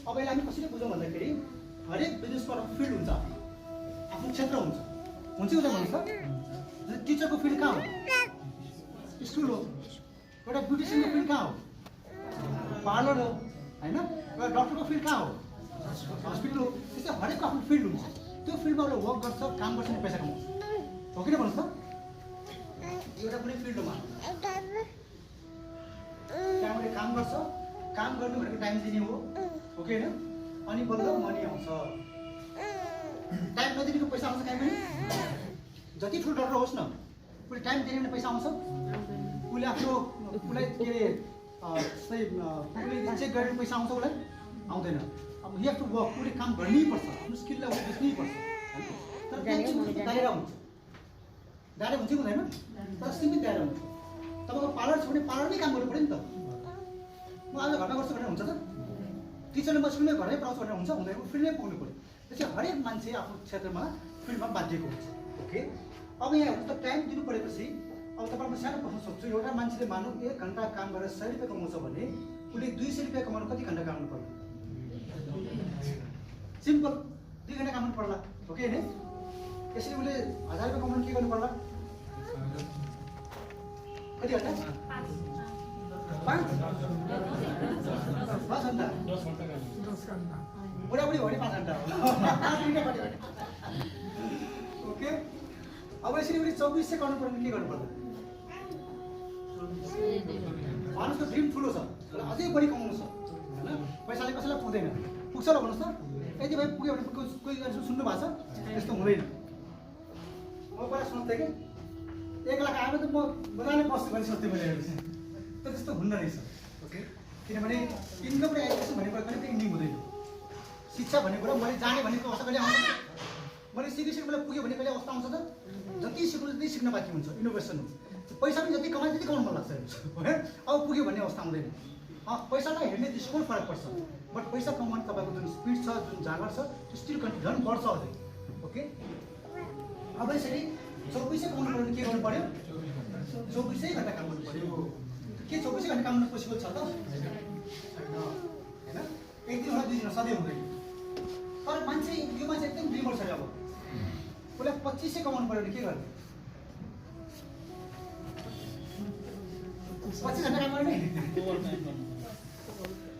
अब यसलाई हामी कसरी बुझौँ भन्दाखेरि हरेक बिजनेसको एउटा फिल्ड हुन्छ, आफ्नो क्षेत्र हुन्छ कि हुँदैन भन्नुहोस् त। टिचरको फिल्ड कहाँ हो? स्कुल हो। एउटा ब्युटिसियनको फिल्ड कहाँ हो? पार्लर हो होइन। एउटा डक्टरको फिल्ड कहाँ हो? हस्पिटल हो। त्यस्तै हरेकको आफ्नो फिल्ड हुन्छ। त्यो फिल्डमा उसले वर्क गर्छ, काम गर्छ, पैसा कमाउँछ, हो कि भन्नुहोस् त। एउटा कुनै फिल्डमा त्यहाँबाट काम गर्छ, काम गर्नु भनेको टाइम दिने हो कि होइन? अनि बल्ल मनी आउँछ। टाइम नदिनेको पैसा आउँछ कहीँ पनि? जति ठुलो डक्टर होस् न, उसले टाइम दिने भने पैसा आउँछ। उसले आफ्नो उसलाई के अरे उसले चेक गरेर पैसा आउँछ? उसलाई आउँदैन। अब यु हेभ टु वर्क। उसले काम गर्नै पर्छ, आफ्नो स्किललाई उसले बुझ्नै पर्छ। तर त्यहाँ दायरा हुन्छ, दायरा हुन्छ कि हुँदैन? तर सीमित दायरा हुन्छ। तपाईँको पार्लर छ भने पार्लरमै काम गर्नु पऱ्यो नि त। म आज घरमा गर्छु भनेर हुन्छ त? टिचरले म स्कुलमै घरमै पढाउँछु भनेर हुन्छ? हुँदैन। फिल्डमै पुग्नु पऱ्यो। त्यसै हरेक मान्छे आफ्नो क्षेत्रमा फिल्डमा बाँधिएको हुन्छ। ओके, अब यहाँ त टाइम दिनु परेपछि अब तपाईँलाई म सानो प्रश्न सोध्छु। एउटा मान्छेले मानौँ 1 घन्टा काम गरेर 100 रुपियाँ कमाउँछ भने उसले 200 रुपियाँ कमाउनु कति घन्टा काम्नु पर्ला? सिम्पल, 2 घन्टा काम्नु पर्ला, हो कि होइन? यसरी उसले 1000 रुपियाँ कमाउनु के गर्नु पर्ला? कति घन्टा? 5 घन्टा। बुढाबुढी हो भने 5 घन्टा हो। ओके, अब यसरी उसले 2400 गर्नु पर्यो भने के गर्नु पर्ला? मानुषको ड्रिम ठुलो छ, अझै बढी कमाउनु छ होइन? पैसाले कसैलाई पुग्दैन। पुग्छ र भन्नुहोस् त? यति भए पुग्यो भने कोही सुन्नु भएको छ? त्यस्तो हुँदैन। म पहिला सोच्थेँ कि 1 लाख आयो भने त म बजारमै बस्छु भने सोच्थेँ मैले। तर त्यस्तो हुन्न रहेछ। ओके, किनभने इन्कम र एजुकेसन भन्ने कुरा कहिले इन्डिङ हुँदैन। शिक्षा भन्ने कुरा मैले जाने भनेको अवस्था कहिले आउँछ? मैले सिकिसकेँ मलाई पुग्यो भने कहिले अवस्था आउँछ त? जति सिक्नु त्यति सिक्न बाँकी हुन्छ, इनोभेसन हुन्छ। पैसा पनि जति कमाए त्यति कमाउनु मन लाग्छ होइन? अब पुग्यो भन्ने अवस्था आउँदैन। पैसालाई हेर्ने दृष्टिकोण फरक पर्छ, बट पैसा कमाउने तपाईँको जुन स्पिड छ, जुन जाँगर छ, त्यो स्टिल कन्टिन्यू झन् बढ्छ अझै। ओके, अब यसरी 2400 कमाउनु पऱ्यो भने के गर्नु पऱ्यो? 2400 घन्टा काम गर्नु पऱ्यो। के 2400 घन्टा काम गर्नु पोसिबल छ त? छैन होइन? एक दिन होला 2 दिन सधैँ हुँदैन। तर मान्छे यो मान्छे एकदम ड्रिमर छ। अब उसलाई 2500 कमाउनु पऱ्यो भने के गर्ने? 25 घन्टा काम गर्ने।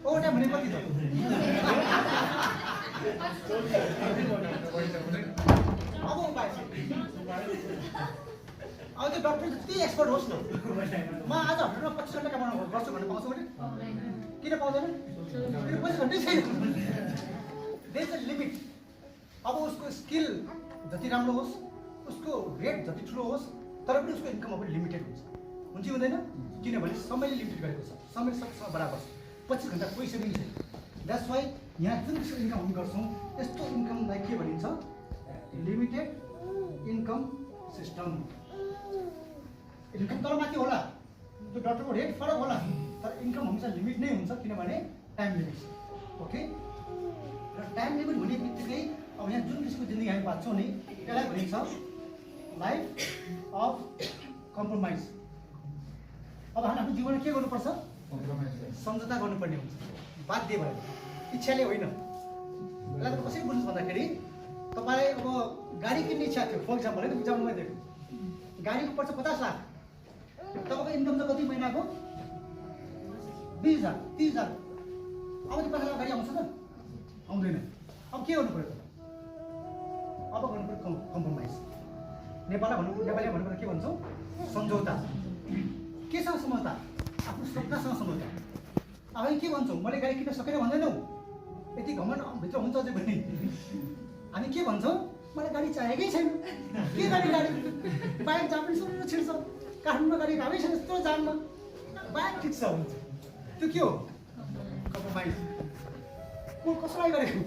ओभरटाइम भने कति त? अब उपाय छ। अब त्यो डक्टर जति एक्सपर्ट होस् न, म आज 125 घन्टा कमाउनु गर्छु भन्ने पाउँछु भने किन पाउँदैन? किन 25 घन्टै छैन। There is a limit. अब उसको स्किल जति राम्रो होस्, उसको रेट जति ठुलो होस्, तर पनि उसको इन्कम अब लिमिटेड हुन्छ कि हुँदैन? किनभने समयले लिमिटेड गरेको छ, समय सबसँग बराबर छ। 25 घन्टा कोही सेभिङ छैन। द्याट्स वाइ यहाँ जुन किसिमको इन्कम हामी गर्छौँ, यस्तो इन्कमलाई के भनिन्छ? Limited income system. इन्कम तल माथि होला, त्यो डक्टरको रेट फरक होला, तर इन्कम हमेसा लिमिट नै हुन्छ, किनभने टाइम लिमिट छ। ओके, र टाइम लिमिट हुने बित्तिकै अब यहाँ जुन किसिमको जिन्दगी हामी बाँच्छौँ नि, त्यसलाई भनिन्छ लाइफ अफ कम्प्रोमाइज। अब हामी आफ्नो जीवनमा के गर्नुपर्छ? सम्झौता गर्नुपर्ने हुन्छ, बाध्य भएर, इच्छाले होइन। यसलाई त कसरी बुझ्नु भन्दाखेरि तपाईँलाई अब गाडी किन्ने इच्छा थियो, फर इक्जाम्पल होइन, इक्जाम्पलमै दिएको गाडीको पर्छ 50 लाख, तपाईँको इन्कम चाहिँ कति महिनाको? 20,000 30,000। अब त्यो 50 लाख गाडी आउँछ त? आउँदैन। अब के गर्नु पऱ्यो त? अब गर्नु पऱ्यो कम्प्रोमाइज। नेपालीमा भन्नुपर्दा के भन्छौँ? सम्झौता। केसँग सम्झौता? आफ्नो सपनासँग सम्झौता। अब हामी के भन्छौँ? मैले गाडी किन्न सकेन भन्दैनौँ, यति घमण्ड भित्र हुन्छ अझै पनि। हामी के भन्छौँ? मलाई गाडी चाहिएकै छैन। के गाडी बाइक जहाँ पनि सुन्नु छिर्छ, काठमाडौँमा गाडी गएकै छैन, यस्तो जाममा बाइक ठिक छ हुन्छ। त्यो के हो? कम्प्रोमाइज। म कसलाई गरेको?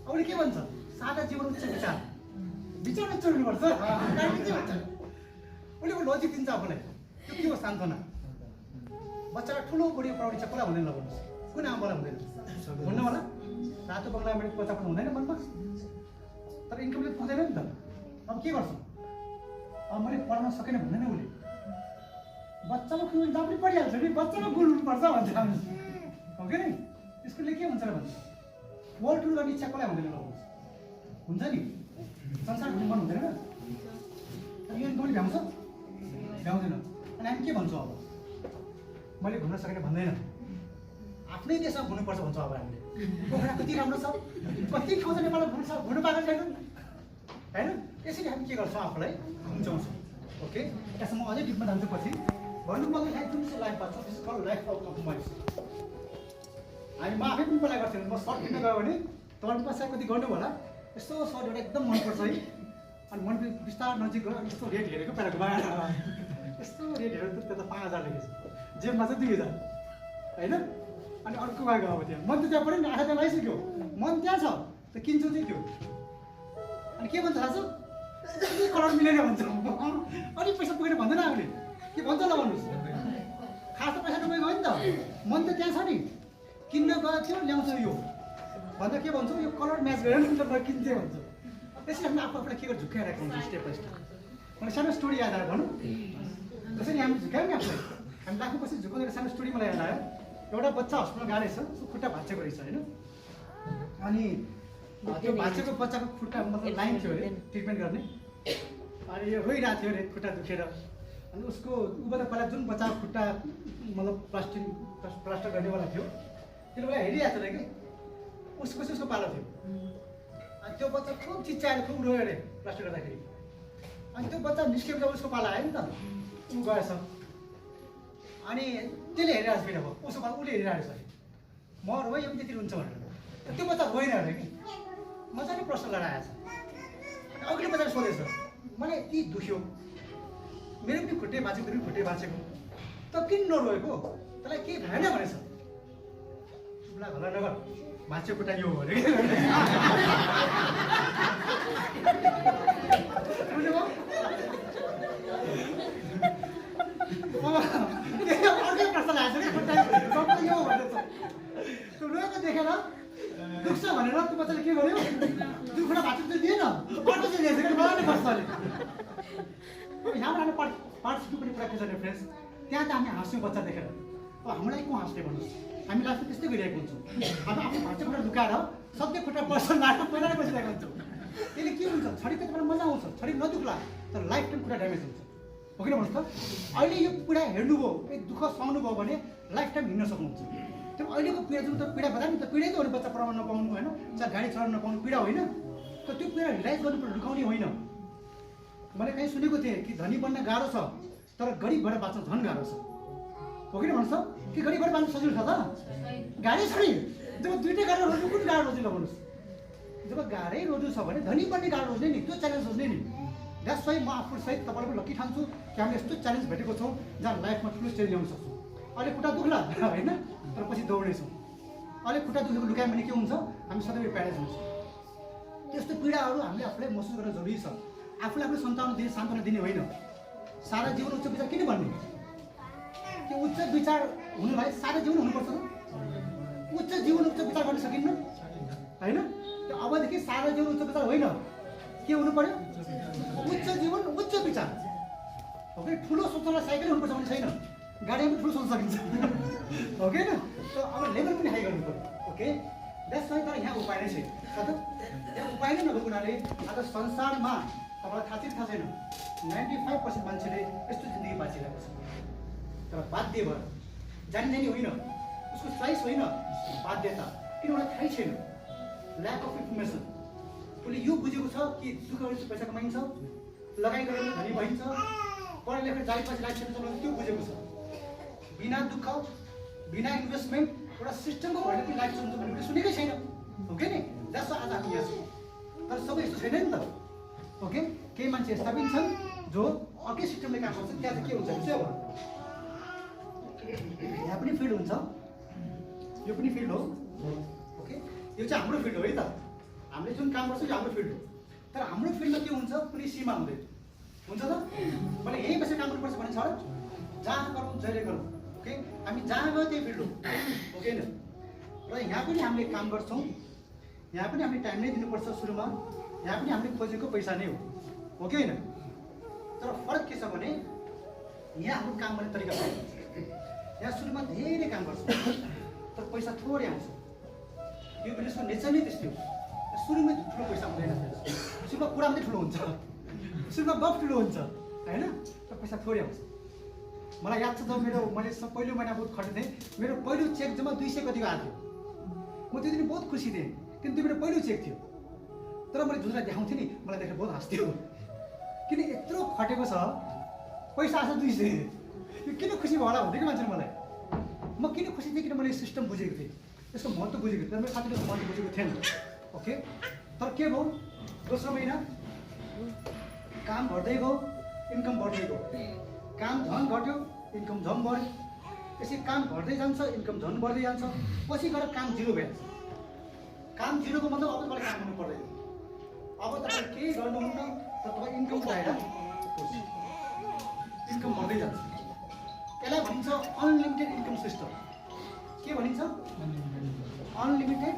उसले के भन्छ? सादा जीवन उच्च विचार। विचार चढ्नुपर्छ। गाडी के भन्छ? उसले लजिक दिन्छ आफूलाई। त्यो के हो? सान्त्वना। बच्चालाई ठुलो बुढी पढाउने छ, कसलाई हुँदैन भन्नुहोस्? कुन आमालाई हुँदैन? हुन्न होला। रातो बङ्गलामा बच्चा पनि हुँदैन मनमा, तर इन्कमले पुग्दैन नि त। अब के गर्छौँ? अब मैले पढ्न सकेन भन्दैन उसले। बच्चामा खुल्नु जहाँ पनि पढिहाल्छ नि, बच्चामा बोल्नुपर्छ भन्छ हामी, हो कि नि? त्यसकोले के हुन्छ र भन्छ वर्ल्ड टुर गर्ने इच्छा कसलाई हुँदैन ल हुन्छ नि संसार घुम्नु मन हुँदैन र यो पनि भ्याउँछ भ्याउँदैन अनि हामी के भन्छौँ अब मैले घुम्न सकेन भन्दैन आफ्नै देशमा घुम्नुपर्छ भन्छ अब हामीले पोखरा कति राम्रो छ कति ठाउँ छ नेपालमा घुम्नु पाएको छैन होइन त्यसरी हामी के गर्छौँ आफूलाई घुम्चाउँछौँ ओके त्यसमा म अझै डिपमा जान्छु पछि भन्नु मलाई लाइफ जुन चाहिँ लाइफ पाउँछ त्यसको कल लाइफ आउट कम्प्रोमाइज हामी म आफै पनि पहिला गर्थेँ म सर्ट किन्न गयो भने तपाईँले पैसा कति गर्नु होला यस्तो सर्ट एउटा एकदम मनपर्छ है अनि मन बिस्तार नजिक गयो यस्तो रेट हेरेको पहिला घुमाएर यस्तो रेट हेरेर त्यता 5000 लेखेछ जेबमा चाहिँ 2000 होइन अनि अर्कोमा गयो अब त्यहाँ मन त त्यहाँ पऱ्यो नि आँखा त्यहाँ लगाइसक्यो मन त्यहाँ छ त किन्छु चाहिँ त्यो अनि के भन्छ थाहा छ कलर मिलेन भन्छ अलिक पैसा पुगेर भन्दैन आफूले के भन्छ ल भन्नुहोस् खास त पैसा डुबेको हो नि त मन त त्यहाँ छ नि किन्न गएको थियो ल्याउँछ यो भन्दा के भन्छौ यो कलर म्याच गरेर नि त म किन्थेँ भन्छु त्यसरी हामी आफूलाई के गरेर झुक्काइरहेको हुन्छ स्टेप बाई स्टेप मलाई सानो स्टोरी याद आयो भनौँ जसरी हामी झुक्यायौँ नि आफूलाई हामी लाखौँ पछि झुकाउँदै सानो स्टोरी मलाई याद आयो एउटा बच्चा हस्पिटल गएको रहेछ उसको खुट्टा भाँचेको रहेछ होइन अनि त्यो भाँचेको बच्चाको खुट्टा मतलब लाइन थियो अरे ट्रिटमेन्ट गर्ने अनि यो रोइरहेको थियो अरे खुट्टा दुखेर अनि उसको ऊबाट पहिला जुन बच्चाको खुट्टा मतलब प्लास्टर गर्नेवाला थियो त्यसले उसलाई हेरिरहेको थियो अरे कि उसको चाहिँ उसको पालो थियो अनि त्यो बच्चा खुब चिच्चाएर खुब रोयो अरे प्लास्टर गर्दाखेरि अनि त्यो बच्चा निस्केको जब उसको पालो आयो नि त ऊ गएछ अनि त्यसले हेरिरहेको छ फेरि अब उसको पालो उसले हेरिरहेको छ म रोएँ यो पनि त्यति हुन्छ भनेर त्यो बच्चा रोइन अरे कि मजाले प्रश्न लडाएछ अनि अघिल्लो बच्चाले सोधेछ मलाई यति दुख्यो मेरो पनि खुट्टे भाँचेको तिमी खुट्टे भाँचेको त किन नरोएको तँलाई केही भएन भनेछ उसलाई भला नगर भाँचेको खुट्टा यो हो अरे अर्कै प्रश्न लागेको छ कि खुट्टा यो भनेछ त्यो रोएको देखेर दुख्छ भनेर त्यो बच्चाले के गर्यो दुई खुट्टा भाँचेको चाहिँ दिएन अर्को चाहिँ दिएछ कि मलाई नै पर्छ अरे यहाँबाट हामी पार्ट सिक्नु पनि कुरा के छ भने फ्रेन्ड्स त्यहाँ त हामी हाँस्यौँ बच्चा देखेर अब हामीलाई को हाँस्ने भन्नुहोस् हामी लास्टमा त्यस्तै गरिरहेको हुन्छौँ हामी आफ्नो भाँचे खुट्टा दुखाएर सधैँ खुट्टा पर्छ लाटो पहिला नै बसिरहेको हुन्छौँ त्यसले के हुन्छ छडीको तपाईँलाई मजा आउँछ छडी नदुख्ला तर लाइफ टाइम खुट्टा ड्यामेज हुन्छ हो किन भन्नुहोस् त अहिले यो पीडा हेर्नुभयो एक दुःख सहनुभयो भने लाइफ टाइम हिँड्न सक्नुहुन्छ त्यो अहिलेको पीडा जुन त पीडा भन्दा नि त पीडै त हो बच्चा पढाउन नपाउनु होइन चाहे गाडी चलाउन नपाउनु पीडा होइन तर त्यो पीडा रिलाइज गर्नुपर्छ रुकाउने होइन मैले कहीँ सुनेको थिएँ कि धनी बन्न गाह्रो छ तर गरिब भएर बाँच्न झन् गाह्रो छ हो किन भन्नुहोस् त कि गरिब भएर बाँच्नु सजिलो छ त गाडी छोडी जब दुइटै गाह्रो रोज्नु कुन गाह्रो रोज्नु भन्नुहोस् जब गाह्रै रोज्नु छ भने धनी बन्ने गाह्रो रोज्ने नि त्यो च्यालेन्ज रोज्ने नि द्याट्स वाइ म आफू सहित तपाईँलाई लकी ठान्छु कि हामीले यस्तो च्यालेन्ज भेटेको छौँ जहाँ लाइफमा ठुलो स्टेज ल्याउन सक्छौँ अहिले खुट्टा दुख्ला होइन तर पछि दौड्नेछौँ अहिले खुट्टा दुखेको लुकायो भने के हुन्छ हामी सधैँ प्यारेज हुन्छौँ त्यस्तो पीडाहरू हामीले आफूलाई महसुस गर्न जरुरी छ आफूले आफ्नो सन्तान दिने सान्त्वना दिने होइन सारा जीवन उच्च विचार किन भन्ने त्यो उच्च विचार हुनुलाई सारा जीवन हुनुपर्छ उच्च जीवन उच्च विचार गर्न सकिन्न होइन त्यो अबदेखि सारा जीवन उच्च विचार होइन के हुनु पर्यो उच्च जीवन उच्च विचार ओके ठुलो सोच्नलाई साइकल हुनुपर्छ भने छैन गाडीमा पनि ठुलो सोच्न सकिन्छ ओके न त्यो अब लेभल पनि हाई गर्नु पर्यो ओके द्याट्स वाइ तर यहाँ उपाय नै छैन यहाँ उपाय नै नभएको हुनाले आज संसारमा तपाईँलाई थाहा छैन 95% मान्छेले यस्तो जिन्दगी बाँचिरहेको छ तर बाध्य भएर जानी होइन उसको चोइस होइन बाध्यता किनभने थाहै छैन ल्याक अफ इन्फर्मेसन उसले यो बुझेको छ कि दुःख गरेर पैसा कमाइन्छ लगाइ गरेर धनी भइन्छ पढाइ लेखेर जालीपछि लाइफ सेट चलाउनु त्यो बुझेको छ बिना दुःख बिना इन्भेस्टमेन्ट एउटा सिस्टमको भएर कि लाइफ चल्छ भन्ने सुनेकै छैन ओके नि जस्तो आज हामी यहाँ छौँ तर सबै यस्तो छैन नि त ओके केही मान्छे यस्ता पनि छन् जो अर्कै सिस्टमले काम गर्छ त्यहाँ चाहिँ के हुन्छ भने चाहिँ अब यहाँ पनि फिल्ड हुन्छ यो पनि फिल्ड हो ओके यो चाहिँ हाम्रो फिल्ड हो है त हामीले जुन काम गर्छौँ यो हाम्रो फिल्ड हो तर हाम्रो फिल्डमा के हुन्छ कुनै सीमा हुँदैन हुन्छ त मैले यहीँ बसेर काम गर्नुपर्छ भन्ने छ र जहाँ गरौँ जहिले गरौँ ओके हामी जहाँ गयो त्यही फिल्ड हो ओके न र यहाँ पनि हामीले काम गर्छौँ यहाँ पनि हामीले टाइम नै दिनुपर्छ सुरुमा यहाँ पनि हामीले खोजेको पैसा नै हो कि होइन तर फरक के छ भने यहाँ हाम्रो काम गर्ने तरिका छ यहाँ सुरुमा धेरै काम गर्छ तर पैसा थोरै आउँछ यो बिजनेसको नेचर नै त्यस्तै हो। सुरुमै ठुलो पैसा हुँदैन, सुरुमा कुरा मात्रै ठुलो हुन्छ, सुरुमा गफ ठुलो हुन्छ होइन, तर पैसा थोरै आउँछ। मलाई याद छ जब मैले पहिलो महिना बहुत खटेको थिएँ, मेरो पहिलो चेक जम्मा 200 कतिको आएको थियो। म त्यो दिन बहुत खुसी थिएँ, किन त्यो मेरो पहिलो चेक थियो। तर मैले जुनलाई देखाउँथेँ नि, मलाई देखेर बहुत हाँस्थ्यो, किन यत्रो खटेको छ, पैसा आएको 200, यो किन खुसी भयो होला भन्थ्यो कि मान्छेले मलाई। म किन खुसी थिएँ, किन मैले सिस्टम बुझेको थिएँ, यसको महत्त्व बुझेको थिएँ, तर मेरो साथीले महत्त्व बुझेको थिएन। ओके, तर के भयो, दोस्रो महिना काम घट्दै गयो, इन्कम बढ्दै गयो, काम झन् घट्यो, इन्कम झन् बढ्यो, त्यसै काम घट्दै जान्छ, इन्कम झन् बढ्दै जान्छ, पछि गएर काम जिरो भइहाल्छ। काम जिरोको मतलब अब तपाईँले काम गर्नु पर्दैन, अब तपाईँ केही गर्नुहुन्न, तर तपाईँ इन्कम आएर इन्कम बढ्दै जान्छ। यसलाई भनिन्छ अनलिमिटेड इन्कम सिस्टम। के भनिन्छ? Unlimited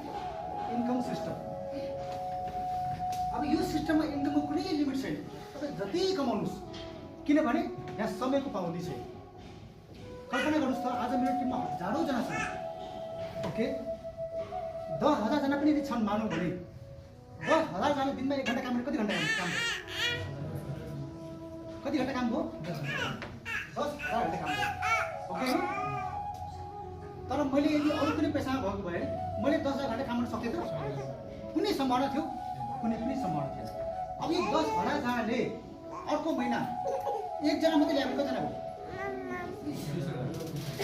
income system. अब यो सिस्टममा इन्कमको कुनै लिमिट छैन, तपाईँ जति कमाउनुहोस्, किनभने यहाँ समयको पाबन्दी छैन। कल्पना गर्नुहोस् त, आज मेरो टिममा हजारौँ जना छन्, ओके, 10,000 जना पनि यदि छन् मानौँ भने 10,000 जना दिनमा 1 घन्टा काम गरेर कति घन्टा काम भयो? कति घन्टा काम भयो? 10,000 घन्टा काम भयो, ओके। तर मैले यदि अरू कुनै पेसामा भएको भए मैले 10,000 घन्टा काम गर्न सक्थेँ त? कुनै सम्भावना थियो? कुनै पनि सम्भावना थिएन। अब यो 10,000 जनाले अर्को महिना 1 जना मात्रै ल्यायो भने कतिजना भयो?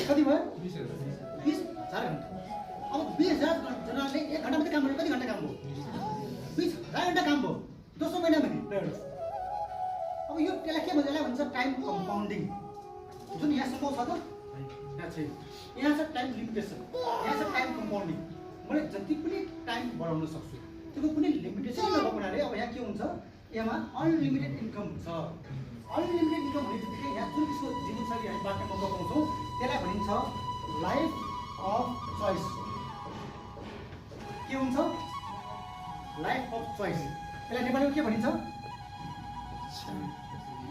कति भयो? 20,000 घन्टा। अब 20,000 जनाले 1 घन्टा मात्रै काम गरेर कति घन्टा काम भयो? 20,000 घन्टा काम भयो दोस्रो महिनामा नि। अब यो त्यसलाई के भन्छ? यसलाई भन्छ टाइम कम्पाउन्डिङ। जुन यहाँसम्म छ त, यहाँ छैन, यहाँ छ टाइम लिमिटेसन, यहाँ छ टाइम कम्पाउन्डिङ। मैले जति पनि टाइम बढाउन सक्छु, त्यसको कुनै लिमिटेसन नभएको हुनाले अब यहाँ के हुन्छ, यसमा अनलिमिटेड इन्कम हुन्छ। अनलिमिटेड इन्कम हुने बित्तिकै यहाँ जुन किसिमको जीवनशैली हामी बाँड्ने मौका पाउँछौँ, त्यसलाई भनिन्छ लाइफ अफ चोइस। के हुन्छ? Life of choice. यसलाई नेपालीमा के भनिन्छ?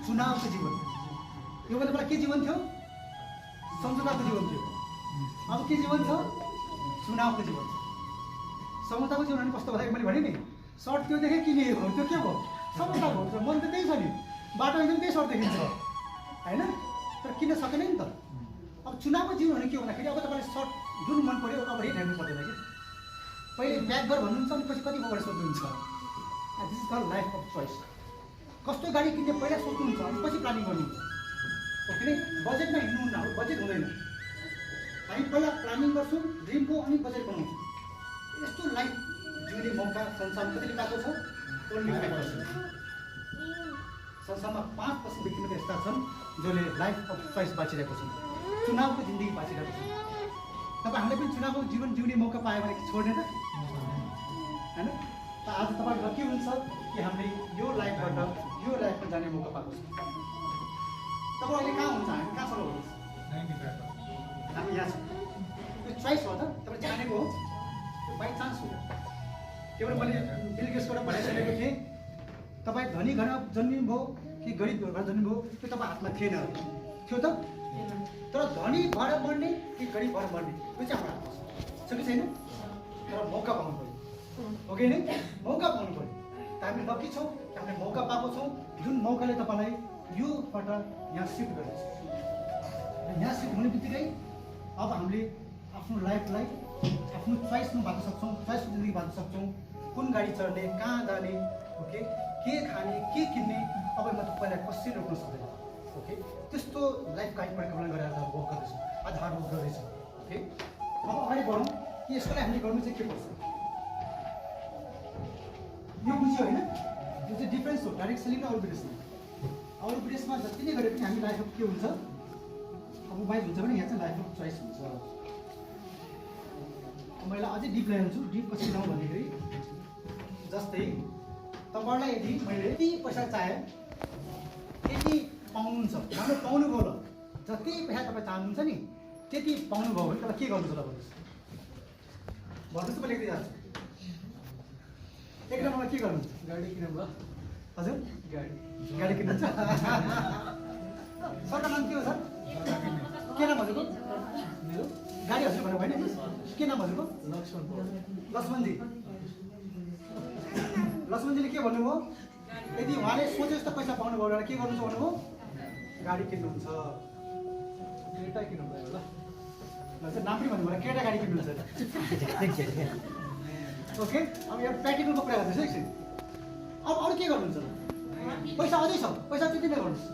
चुनावको जीवन। यो भन्दा पहिला के जीवन थियो? सम्झौताको जीवन थियो। अब के जीवन छ? चुनावको जीवन छ। सम्झौताको जीवन भने कस्तो भन्दाखेरि मैले भने नि, सर्ट त्यो देखेँ किनेको हो, त्यो के भयो? सम्झौता भयो। मन त त्यही छ नि, बाटो एकदम त्यही सर्ट देखिन्छ होइन, तर किन्न सकेन नि त। अब चुनावको जीवन भने के भन्दाखेरि अब तपाईँले सर्ट जुन मन पऱ्यो अब रेट हेर्नु पर्दैन कि, पहिले ब्याक गर भन्नुहुन्छ अनि पछि कति गरेर सोध्नुहुन्छ। This is called life of choice. कस्तो गाडी किन्ने पहिला सोच्नुहुन्छ अनि पछि प्लानिङ गर्नुहुन्छ, ओके नै। बजेटमा हिँड्नुहुन्न, बजेट हुँदैन, हामी पहिला प्लानिङ गर्छौँ ड्रिमको अनि बजेट बनाउँछौँ। यस्तो लाइफ जिउने मौका संसारमा कतिले पाएको छ? ओन्ली 5%। संसारमा 5% व्यक्ति मात्रै यस्ता छन् जसले लाइफ अफ चोइस बाँचिरहेको छन्, चुनावको जिन्दगी बाँचिरहेको छन्। तपाईँ हामीले पनि चुनावको जीवन जिउने मौका पायो भने छोड्ने त होइन। त आज तपाईँको के हुन्छ कि हामीले यो लाइफबाट यो लाइफमा जाने मौका पाएको छ। तपाईँ अहिले कहाँ हुन्छ? हामी कहाँसम्म हुनुहुन्छ? हामी यहाँ छौँ। यो चोइस हो त, तपाईँ जानेको हो, त्यो बाई चान्स हो। त्यो भएर मैले बिल गेट्सबाट भनिसकेको थिएँ, तपाईँ धनी घरमा जन्मिनुभयो कि गरिब घरमा जन्मिनुभयो त्यो तपाईँ हातमा थिएन, थियो त? तर धनी भएर मर्ने कि गरिब भएर मर्ने त्यो चाहिँ हाम्रो हातमा छ कि छैन? तर मौका पाउनु पऱ्यो, ओके नै? मौका पाउनु पऱ्यो। त हामी लकी छौँ कि हामीले मौका पाएको छौँ, जुन मौकाले तपाईँलाई योबाट यहाँ सिफ्ट गर्दैछ। यहाँ सिफ्ट हुने बित्तिकै अब हामीले आफ्नो लाइफलाई आफ्नो चोइसमा बाँच्न सक्छौँ, चोइसको जिन्दगी बाँच्न सक्छौँ। कुन गाडी चढ्ने, कहाँ जाने, ओके, के खाने, के किन्ने, अब म तपाईँलाई कसरी रोक्न सक्दैन, ओके। त्यस्तो लाइफ गाइड परिकल्पना गरेर वर्क गर्दैछ, आधार वर्क गर्दैछ, ओके। अब अगाडि बढौँ कि यसको लागि हामीले गर्नु चाहिँ के पर्छ? यो बुझ्यो होइन? यो चाहिँ डिफ्रेन्स हो डाइरेक्ट सेलिङ र अरू बिजनेसमा। अरू बिजनेसमा जति नै गरे पनि हामी लाइफ अफ के हुन्छ, अब वाइज हुन्छ भने यहाँ चाहिँ लाइफ अफ चोइस हुन्छ। मैले अझै डिप ल्याउँछु। डिप कसरी जाउँ भन्दाखेरि जस्तै तपाईँलाई यदि मैले यति पैसा चाहेँ, त्यति पाउनुहुन्छ, राम्रो पाउनुभयो ल, जति पैसा तपाईँ चाहनुहुन्छ नि त्यति पाउनुभयो भने तपाईँ के गर्नुहुन्छ ल भन्नुहोस्? भन्नुहोस् त, म लेख्दै जान्छु। एक नम्बरमा के गर्नुहुन्छ? गाडी किन्नु भयो? हजुर, गाडी किन्नुहुन्छ? सरको नाम के हो सर? के नाम हजुरको? मेरो गाडी हजुर भन्नु भएन के नाम हजुरको लक्ष्मणजी लक्ष्मणजीले के भन्नुभयो यदि उहाँले सोचे जस्तो पैसा पाउनुभयो भने के गर्नुहुन्छ भन्नुभयो गाडी किन्नुहुन्छ केटा किन्नुभयो ल नाम पनि भन्नुभयो केटा गाडी किन्नुहुन्छ ओके अब यो प्र्याक्टिकलको कुरा गर्दैछ एकछिन अब अरू के गर्नुहुन्छ पैसा अझै छ पैसा त्यति नै गर्नुहोस्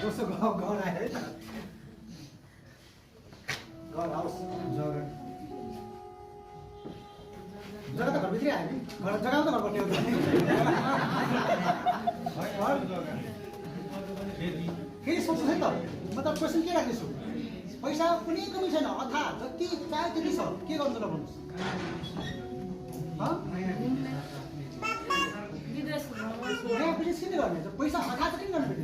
दोस्रो घर आयो है त घर हाउस जग्गा त घरभित्रै आयो नि घर जग्गा त घरबाट फेरि सोच्नु है त म त क्वेसन के राख्दैछु पैसा कुनै कमी छैन अथा जति चाहे त्यति छ के गर्नु त भन्नुहोस् विदेश किन गर्ने पैसा अथा त किन गर्नु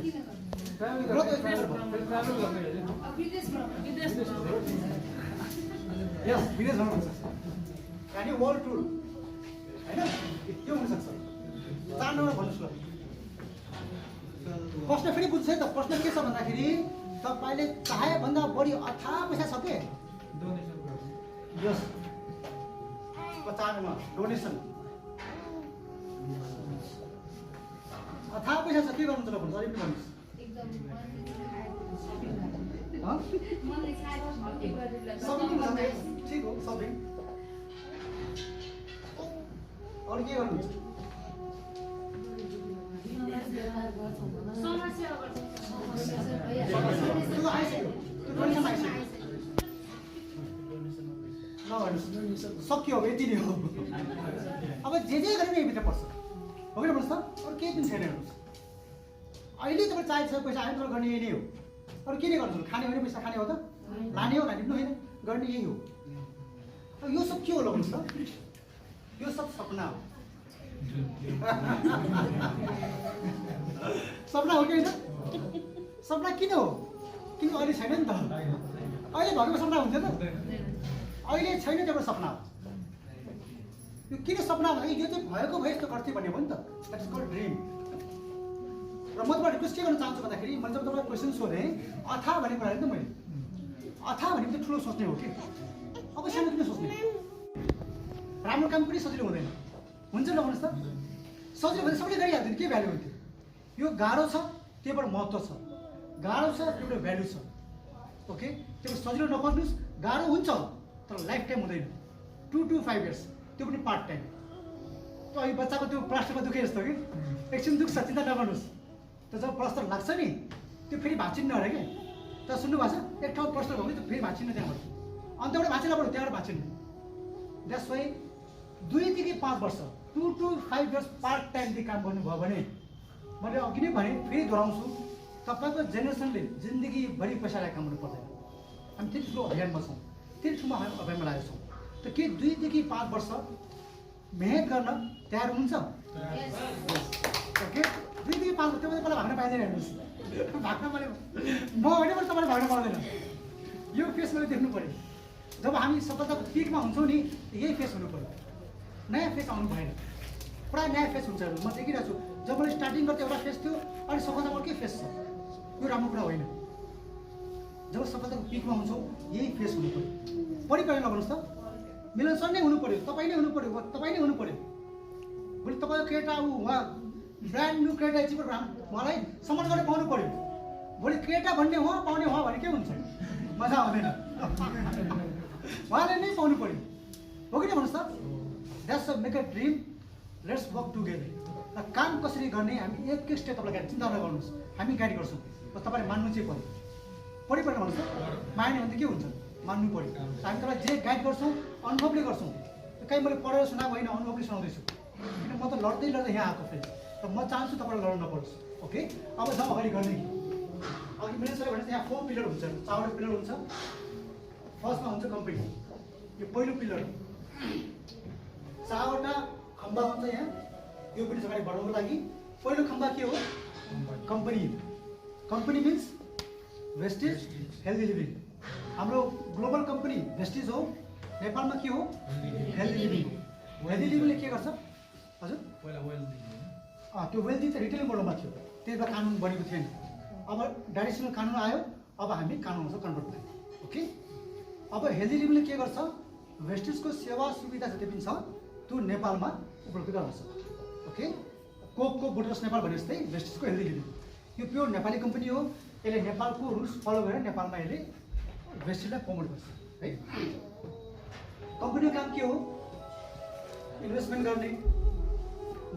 विदेश भन्नुहुन्छ यानि वर्ल्ड टुर होइन त्यो हुनसक्छ 4 नम्बर भन्नुहोस् ल प्रश्न फेरि बुझ्छ है त प्रश्न के छ भन्दाखेरि तपाईँले चाहे भन्दा बढी अथाह पैसा छ के यस 95 डोनेसन अथाह पैसा छ के गर्नुहुन्छ ल भन्नुहोस् अलिकति भन्नुहोस् ठिक हो सबै अरू के गर्नुहुन्छ सक्यो अब यति नै हो अब जे गरे पनि यहीँभित्र पर्छ हो कि भन्नुहोस् त अरू केही पनि छैन हेर्नुहोस् अहिले तपाईँ चाहिएको छ पैसा आयो तर गर्ने यही नै हो अरू के नै गर्नुहुन्छ खाने भने पैसा खाने हो त लाने हो लाने पनि होइन गर्ने यही हो अब यो सब के हो ल भन्नुहोस् त यो सब सपना हो सपना हो कि होइन सपना किन हो किन अहिले छैन नि त अहिले भएको सपना हुन्थ्यो त अहिले छैन त्यो सपना हो यो किन सपना भन्दा यो चाहिँ भएको भए यस्तो गर्थ्यो भन्ने हो नि त द्याट इज कल्ड ड्रिम र म तपाईँलाई रिक्वेस्ट के गर्न चाहन्छु भन्दाखेरि मैले जब तपाईँलाई क्वेसन सोधेँ अथाह भन्ने कुरा नि त मैले अथाह भनेपछि ठुलो सोच्ने हो कि अब सानो किन सोच्ने राम्रो काम पनि सजिलो हुँदैन हुन्छ न भन्नुहोस् त सजिलो भने सबैले गरिहाल्थ्यो के भ्यालु हुन्थ्यो यो गाह्रो छ त्यहीबाट महत्त्व छ गाह्रो छ त्यहीबाट भ्यालु छ ओके त्यो सजिलो नखोज्नुहोस् गाह्रो हुन्छ तर लाइफ टाइम हुँदैन 2 to 5 years त्यो पनि पार्ट टाइम त्यो अहिले बच्चाको त्यो प्लास्टरमा दुखे जस्तो कि एकछिन दुख्छ चिन्ता नगर्नुहोस् त्यो जब प्लास्टर लाग्छ नि त्यो फेरि भाँचिन्न अरे क्या त सुन्नु भएको छ एक ठाउँ प्लास्टर भयो भने त्यो फेरि भाँचिन्न त्यहाँबाट अन्त एउटा भाँचिन पऱ्यो त्यहाँबाट भाँचिन्न द्याट्स वाइ 2 देखि 5 वर्ष 2 to 5 years पार्ट टाइमले काम गर्नुभयो भने मैले अघि नै भने फेरि दोहोऱ्याउँछु तपाईँको जेनेरेसनले जिन्दगीभरि पैसालाई कमाउनु पर्दैन हामी त्यति ठुलो अभियानमा छौँ त्यति ठुलो अभियानमा लागेको छौँ त के 2 देखि 5 वर्ष मेहनत गर्न तयार हुनुहुन्छ ओके 2 देखि 5 वर्ष त्यो मलाई भाग्न पाइँदैन हेर्नुहोस् भाग्न मैले म होइन भने तपाईँले भाग्न पाउँदैन यो फेस मैले देख्नु पऱ्यो जब हामी सफलताको पिकमा हुन्छौँ नि यही फेस हुनु पऱ्यो नयाँ फेस आउनु भएन प्रायः नयाँ फेस हुन्छ म देखिरहेको छु जब मैले स्टार्टिङ गर्दा एउटा फेस थियो अनि सफलताको अर्कै फेस छ यो राम्रो कुरा होइन जब सफलताको पिकमा हुन्छौँ यही फेस हुनु पऱ्यो परिपरि नगर्नुहोस् त मिलनसन नै हुनु पऱ्यो तपाईँ नै हुनु पऱ्यो तपाईँ नै हुनु पऱ्यो भोलि तपाईँको केटा उहाँ ब्रान्ड न्यू केटा एकछिन उहाँलाई सम्मान गरेर पाउनु पऱ्यो भोलि केटा भन्ने उहाँ पाउने उहाँ भने के हुन्छ मजा आउँदैन उहाँले नै पाउनु पऱ्यो हो कि भन्नुहोस् त that's a make a dream let's work together र काम कसरी गर्ने हामी एक एक स्टेप तपाईँलाई गाइड चिन्ता नगर्नुहोस् हामी गाइड गर्छौँ बस तपाईँले मान्नु चाहिँ पऱ्यो परिपरि भन्नुहोस् त मान्यो भने त के हुन्छ मान्नु पऱ्यो हामी तपाईँलाई जे गाइड गर्छौँ अनुभवले गर्छौँ कहीँ मैले पढेर सुनाएको होइन अनुभवले सुनाउँदैछु किन म त लड्दै लड्दै यहाँ आएको फेरि र म चाहन्छु तपाईँलाई लड्न नपरोस् ओके अब जाउँ अगाडि गर्ने अघि मैले सर भने यहाँ 4 पिलर हुन्छ 4वटा पिलर हुन्छ फर्स्टमा हुन्छ कम्पनी यो पहिलो पिलर 4वटा खम्बा हुन्छ यहाँ यो पनि अगाडि बढाउनको लागि पहिलो खम्बा के हो company company means wastage healthy living हाम्रो ग्लोबल कम्पनी वेस्टेज हो नेपालमा के हो हेल्दी लिभिङ हेल्दी लिभिङले के गर्छ हजुर त्यो वेल्दी त रिटेलिङ मोडमा थियो त्यही भएर कानुन बनेको थिएन अब डाइरेक्सनल कानुन आयो अब हामी कानुनमा कन्भर्ट भयो ओके अब हेल्दी लिभिङले के गर्छ वेस्टेजको सेवा सुविधा जति पनि छ त्यो नेपालमा उपलब्ध गराउँछ ओके कोकको बोटरस नेपाल भने जस्तै वेस्टेजको हेल्दी लिभिङ यो प्योर नेपाली कम्पनी हो यसले नेपालको रुल्स फलो गरेर नेपालमा यसले वेस्टेजलाई प्रमोट गर्छ है कम्पनीको काम के हो इन्भेस्टमेन्ट गर्ने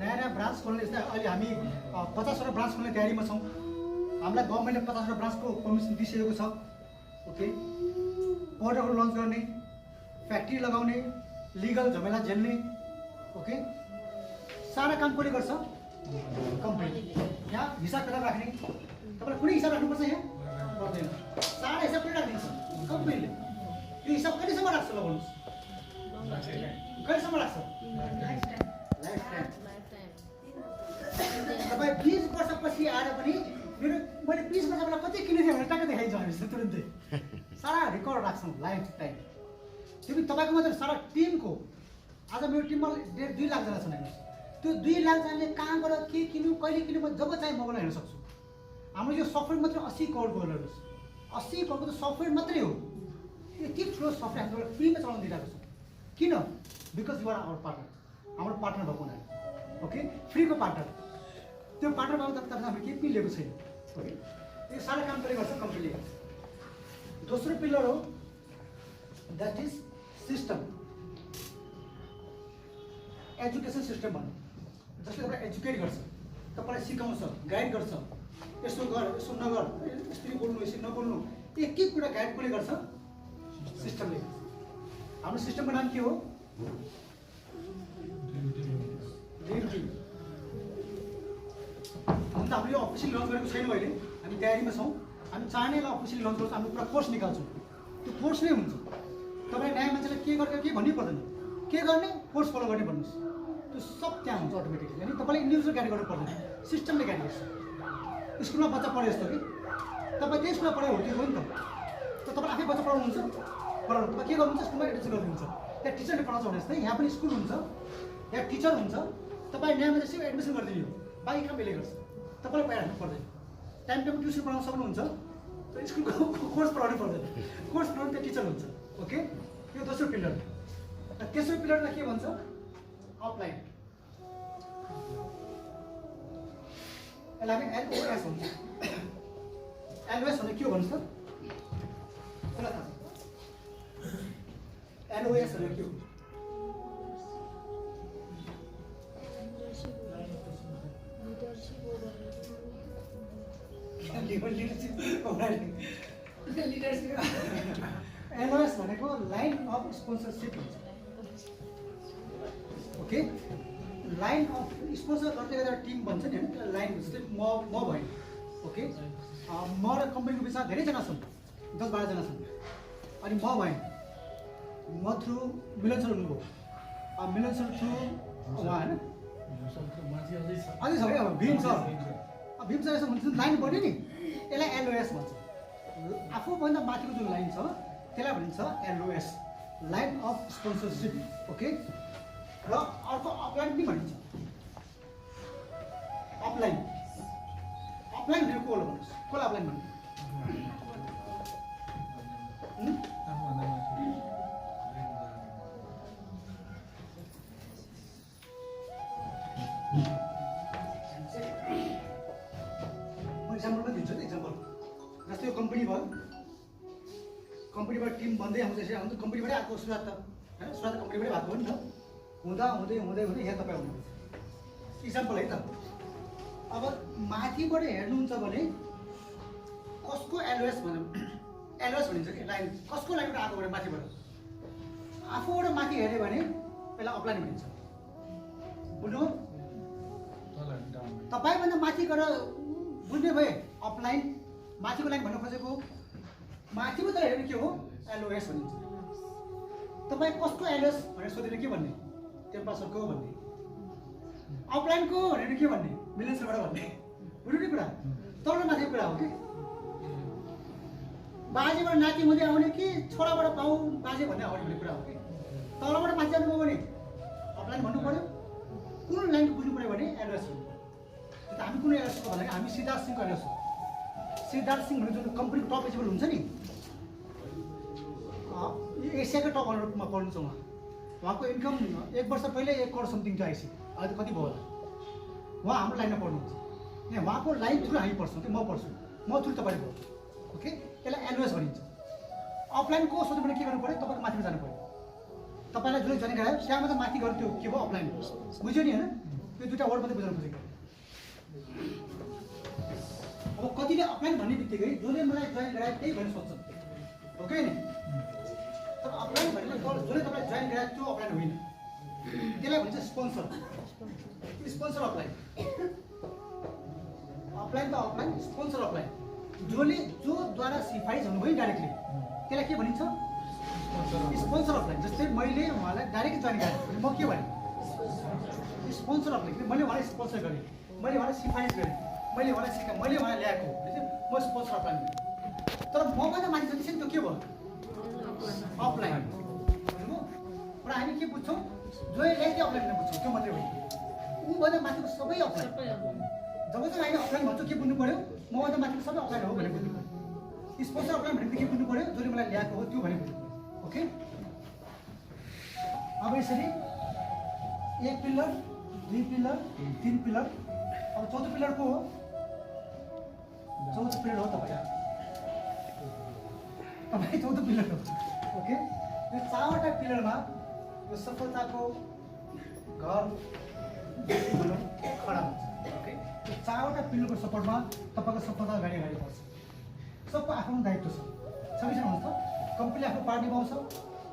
नयाँ नयाँ ब्रान्च खोल्ने जस्तै अहिले हामी 50वटा ब्रान्च खोल्ने तयारीमा छौँ हामीलाई गभर्मेन्टले 50वटा ब्रान्चको पर्मिसन दिइसकेको छ ओके प्रोडक्टहरू लन्च गर्ने फ्याक्ट्री लगाउने लिगल झमेला झेल्ने ओके सारा काम कसले गर्छ कम्पनी यहाँ हिसाब किताब राख्ने तपाईँलाई कुनै हिसाब राख्नुपर्छ यहाँ पर्दैन सारा हिसाब पनि राखिदिन्छ कम्पनीले यो हिसाब कतिसम्म राख्छ ल भन्नुहोस् कतिसम्म राख्छ लाइफ टाइम तपाईँ 20 वर्षपछि आएर पनि मेरो मैले 20 वर्ष बेला कति किनेको थिएँ भनेर टक्क देखाइन्छ हामी तुरुन्तै सारा रेकर्ड राख्छौँ लाइफ टाइम त्यो पनि तपाईँको मात्रै सारा टिमको आज मेरो टिममा 2 लाखजना छन् हेर्नुहोस् त्यो 2 लाखजनाले कहाँ गएर के किन्यो कहिले किन्यो म जब चाहिँ मोबाइलमा हेर्न सक्छु हाम्रो यो सफ्टवेयर मात्रै 80 करोडको हेर्नुहोस् 80 करोडको त सफ्टवेयर मात्रै हो यति ठुलो सफ्टवेयर हामीले फ्रीमा चलाउन दिइरहेको छ किन because you are our partner हाम्रो पार्टनर भएको हुनाले ओके फ्रीको पार्टनर त्यो पार्टनर भएको तपाईँ हामीले केही पनि लिएको छैन ओके यो सारा काम कसले गर्छ कम्पनीले दोस्रो पिलर हो that is system education system भनौँ जसले तपाईँलाई एजुकेट गर्छ तपाईँलाई सिकाउँछ गाइड गर्छ यसो गर यसो नगर यसरी बोल्नु यसरी नबोल्नु एक एक कुरा गाइड कसले गर्छ सिस्टमले हाम्रो सिस्टमको नाम के हो अन्त हामीले यो अफिसियली लन्च गरेको छैनौँ अहिले हामी तयारीमा छौँ हामी चाहनेलाई अफिसियली लन्च गर्छौँ हामी पुरा कोर्स निकाल्छौँ त्यो कोर्स नै हुन्छ तपाईँ नयाँ मान्छेलाई के गरेर के भन्नै पर्दैन के गर्ने कोर्स फलो गर्ने भन्नुहोस् त्यो सब त्यहाँ हुन्छ अटोमेटिकली अनि तपाईँले इन्डिभिजुअल गाइड गर्नु पर्दैन सिस्टमले गाइड गर्छ स्कुलमा बच्चा पढे जस्तो कि तपाईँ त्यही स्कुलमा पढाइ हुर्केको हो नि त तपाईँ आफै बच्चा पढाउनुहुन्छ पढाउनु तपाईँ के गर्नुहुन्छ स्कुलमा एडमिसन गर्नुहुन्छ त्यहाँ टिचरले पढाउँछ भने जस्तै यहाँ पनि स्कुल हुन्छ यहाँ टिचर हुन्छ तपाईँ नयाँ मान्छे सिर्फ एडमिसन गरिदिनु हो बाँकी काम यसले गर्छ तपाईँलाई पैसा हाल्नु पर्दैन टाइम टेबल ट्युसन पढाउन सक्नुहुन्छ स्कुलको कोर्स पढाउनु पर्दैन कोर्स पढाउनु त्यहाँ टिचर हुन्छ ओके यो दोस्रो पिलर तेस्रो पिलरलाई के भन्छ अफलाइन यसलाई हामी एलओएस भन्छ एलओएस भने के हो भन्नुहोस् त कसलाई थाहा छ एलओएस भने के हो एलओएस भनेको लाइन अफ स्पोन्सरसिप हुन्छ ओके लाइन अफ स्पोन्सर गर्दै गर्दा टिम भन्छ नि होइन लाइन जस्तै म भएँ ओके म र कम्पनीको बिचमा धेरैजना छन् 10-12जना छन् अनि म भएँ म थ्रु मिलन सर हुनुभयो मिलन सर थ्रु उहाँ होइन अझै छ है अब भीम सर यसो हुन्छ लाइन बन्यो नि यसलाई एलओएस भन्छ आफूभन्दा माथिको जुन लाइन छ त्यसलाई भनिन्छ LOS line of sponsorship okay र अर्को अपलाइन पनि भनिन्छ अपलाइन भनेको को होला भन्नुहोस् कसलाई अपलाइन भन्नु म इक्जाम्पल पनि दिन्छु नि इक्जाम्पल जस्तै यो कम्पनी भयो कम्पनीबाट टिम बन्दै आउँछ यसरी आउँछ कम्पनीबाटै आएको सुरुवात त होइन सुरुवात कम्पनीबाटै भएको हो नि त हुँदा हुँदै यहाँ तपाईँ आउनुहुन्छ इक्जाम्पल है त अब माथिबाट हेर्नुहुन्छ भने कसको एलओएस भनौँ एलओएस भनिन्छ कि लाइन कसको लाइनबाट आएको भने माथिबाट आफूबाट माथि हेऱ्यो भने पहिला अपलाइन भनिन्छ बुझ्नु तपाईँभन्दा माथि गएर बुझ्ने भए अपलाइन माथिको लाइन भन्न खोजेको माथिबाट हेर्नु के हो एलओएस भनिन्छ तपाईँ कसको एलओएस भनेर सोधेर के भन्ने टेम्पासरको भन्ने अपलाइनको भनेर के भन्ने मिलेन्सबाट भन्ने बुझ्नु नि कुरा तल माथिको कुरा हो कि बाजेबाट नाति हुँदै आउने कि छोराबाट पाउ बाजे भन्ने अगाडि भन्ने कुरा हो कि तलबाट माथि जानुभयो भने अपलाइन भन्नु पऱ्यो कुन लाइनको बुझ्नु पऱ्यो भने एलओएस भन्नु त हामी कुन एलओएसको भन्दाखेरि हामी सिद्धार्थ सिंहको एलओएस हो सिद्धार्थ सिंह भन्ने जुन कम्पनीको टप एचिभर हुन्छ नि एसियाकै टप अनरमा पढ्नु छ उहाँको इन्कम 1 वर्ष पहिले 1 करोड समथिङ थियो आइसी, अहिले कति भयो होला। उहाँ हाम्रो लाइनमा पढ्नुहुन्छ, यहाँ उहाँको लाइन थ्रु हामी पढ्छौँ कि म पढ्छु, म थ्रु तपाईँले पढ्छु। ओके, यसलाई एलओएस भनिन्छ। अफलाइन कोर्स सोध्नु भने के गर्नु पऱ्यो, तपाईँको माथिमा जानु पऱ्यो। तपाईँलाई जुन जाने गरायो त्यहाँ मात्रै माथि गर्नु, त्यो के भयो अफलाइन बुझ्यो नि होइन। त्यो दुईवटा वर्ड मात्रै बुझाउनु खोजेको। अब कतिले अफलाइन भन्ने बित्तिकै जसले मलाई जोइन गरायो त्यही भनेर सोध्छन्, ओके नि। तर अफलाइन भनेर जसले तपाईँलाई जोइन गरायो त्यो अफलाइन होइन, त्यसलाई भन्छ स्पोन्सर। स्पोन्सर अफलाइन, अफलाइन त अफलाइन, स्पोन्सर अफलाइन। जोद्वारा सिफारिस हुनुभयो डाइरेक्टली त्यसलाई के भनिन्छ, स्पोन्सर अफलाइन। जस्तै मैले उहाँलाई डाइरेक्ट जोइन गराएँ, म के भने स्पोन्सर अफलाइन। मैले उहाँलाई स्पोन्सर गरेँ, मैले उहाँलाई सिफारिस गरेँ, मैले उहाँलाई सिकाएँ, मैले उहाँलाई ल्याएको, म स्पोन्सर अफलाइन। तर मभन्दा माथि जति छ नि त्यो के भयो, अफलाइन। बुझ्नुभयो। र हामी के बुझ्छौँ, जो ल्याइदियो अफलाइन बुझ्छौँ, त्यो मात्रै होइन। ऊभन्दा माथिको सबै अफलाइन। जब चाहिँ हामीले अफलाइन भन्छौँ के बुझ्नु पऱ्यो, मभन्दा माथिको सबै अफलाइन हो भने बुझ्नु पऱ्यो। स्पोन्सर अफलाइन भनेपछि के बुझ्नु पऱ्यो, जसले मलाई ल्याएको हो त्यो भने बुझ्नु पऱ्यो। ओके, अब यसरी 1 पिलर, 2 पिलर, 3 पिलर। अब चौथो पिलर को हो, चौथो पिलर हो तपाईँ चौथो पिलर हो। ओके, यो 4वटा पिलरमा यो सफलताको घर भनौँ खडा हुन्छ। ओके, यो 4वटा पिलरको सपोर्टमा तपाईँको सफलता अगाडि बढ्छ। सबको आफ्नो दायित्व छ, सबैजना हुन्छ। कम्पनीले आफ्नो पार्टी पाउँछ,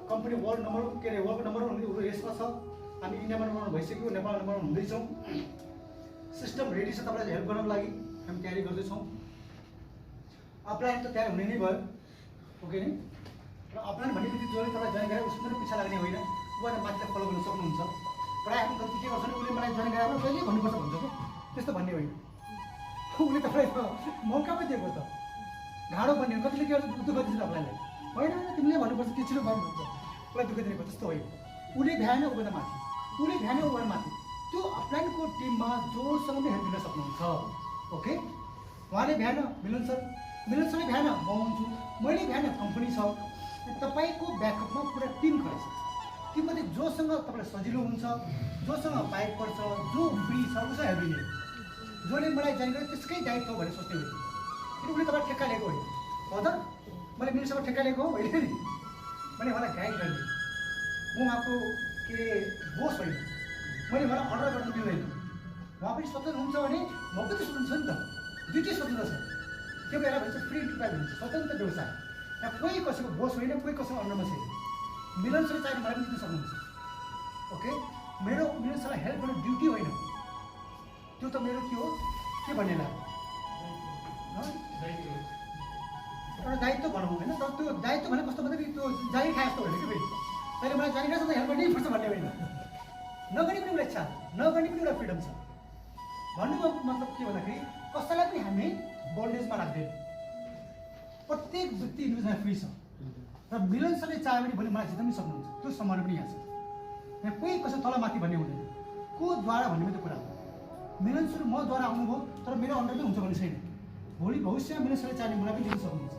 कम्पनी वर्ल्ड नम्बर के अरे वर्ल्डको नम्बर 1 यसमा छ। हामी इन्डियामा नम्बर 1 भइसक्यो, नेपाल नम्बर 1 हुँदैछौँ। सिस्टम रेडी छ तपाईँलाई हेल्प गर्नको लागि, हामी तयारी गर्दैछौँ। अफलाइन त तयार हुने नै भयो, ओके नि। र अफलाइन भनेपछि जसले तपाईँलाई जोइन गरायो उसको पनि पिछा लाग्ने होइन, उहाँले माथिलाई फलो गर्न सक्नुहुन्छ। प्रायः आफ्नो गल्ती के गर्छ भने उसले मलाई जोइन गराएर कहिले भन्नुपर्छ भन्छ क्या, त्यस्तो भन्ने होइन। उसले तपाईँलाई मौका पो दिएको त, घाँडो बन्ने। कतिले के गर्छ, दुःख दिन्छ अफलाइनलाई, होइन तिमीले भन्नुपर्छ, त्यो छिटो भन्नुहुन्छ, उसलाई दुःख दिएको त्यस्तो होइन। उसले भ्याएन उभन्दा माथि, उसले भ्याएन उभन्दा माथि। त्यो अफलाइनको टिममा जोसँग पनि हेल्प दिन सक्नुहुन्छ। ओके, उहाँले भ्याएन मिलन सरले भ्याएन म हुन्छु, मैले भ्याएन कम्पनी छ। तपाईँको ब्याकअपमा पुरा टिम खडा छ। तीमध्ये जोसँग तपाईँलाई सजिलो हुन्छ, जोसँग बाइक पर्छ, जो फ्री छ उसलाई हेल्प दिने। जसले मलाई जोइन गर्यो त्यसकै दायित्व भनेर सोच्ने होइन, किन उसले तपाईँ ठेक्का लिएको होइन हो त। मैले मिलसँग ठेक्का लिएको हो होइन नि, मैले उहाँलाई गाइड गर्ने। म उहाँको के अरे बोस होइन, मैले उहाँलाई अर्डर गर्न दिँदैन। उहाँ पनि स्वतन्त्र हुन्छ भने म पनि स्वतन्त्र छ नि त, दुइटै स्वतन्त्र छ। त्यो बेला भन्छ फ्री इन्टरप्राइज हुन्छ, स्वतन्त्र व्यवसाय। यहाँ कोही कसैको बोस होइन, कोही कसैको अन्डरमा छैन। मिलन सरले चाहिने मलाई पनि दिन सक्नुहुन्छ। ओके, मेरो मिलन सरलाई हेल्प गर्ने ड्युटी होइन, त्यो त मेरो के हो के भन्ने लाग्यो एउटा दायित्व भनौँ होइन। तर त्यो दायित्व भने कस्तो भन्दाखेरि त्यो जागिर खाए जस्तो होइन कि फेरि तैँले मलाई जागिर छ त हेल्प गर्नै पर्छ भन्ने होइन। नगर्ने पनि उसलाई इच्छा, नगर्ने पनि उसलाई फ्रिडम छ। भन्नुको मतलब के भन्दाखेरि कसैलाई पनि हामी बन्डेजमा राख्दैन, प्रत्येक व्यक्ति इन्डिभिजुअल फ्री छ। र मिलन सरले चाह्यो भने भोलि मलाई जित्न पनि सक्नुहुन्छ, त्यो सम्मान पनि यहाँ छ। यहाँ कोही कसै तलमाथि भन्ने हुँदैन, कोद्वारा भन्ने मात्रै कुरा हो। मिलन सर मद्वारा आउनुभयो तर मेरो अन्डरमै हुन्छ भन्ने छैन। भोलि भविष्यमा मिलन सरले चाह्यो मलाई पनि दिन सक्नुहुन्छ।